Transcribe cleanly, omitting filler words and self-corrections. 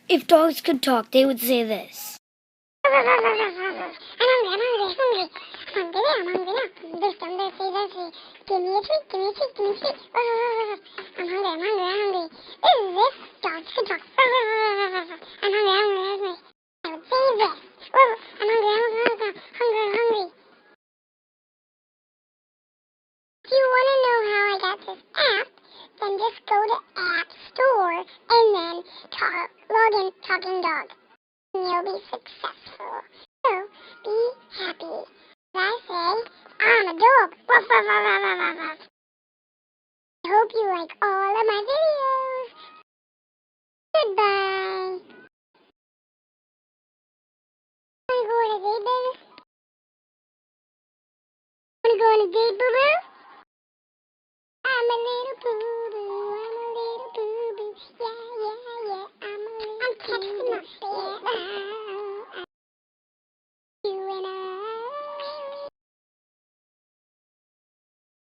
If dogs could talk, they would say this. I'm hungry, I'm hungry now. This time they say this. Give me a treat, give me a treat, give me a treat. I'm hungry, I'm hungry, I'm hungry. This is this. Dogs can talk. I'm hungry, hungry, hungry. I would say this. I'm hungry, hungry, hungry, hungry, hungry. If you want to know how I got this app, then just go to App Store and then log in Talking Dog. And you'll be successful. So, be happy. As I say, I'm a dog. Ruff, ruff, ruff, ruff, ruff, ruff. I hope you like all of my videos. Goodbye. Wanna go on a date, baby? Wanna go on a date, boo-boo? I'm a little boo-boo. I'm a little boo-boo. Yeah, yeah, yeah. I'm texting my baby. You and I.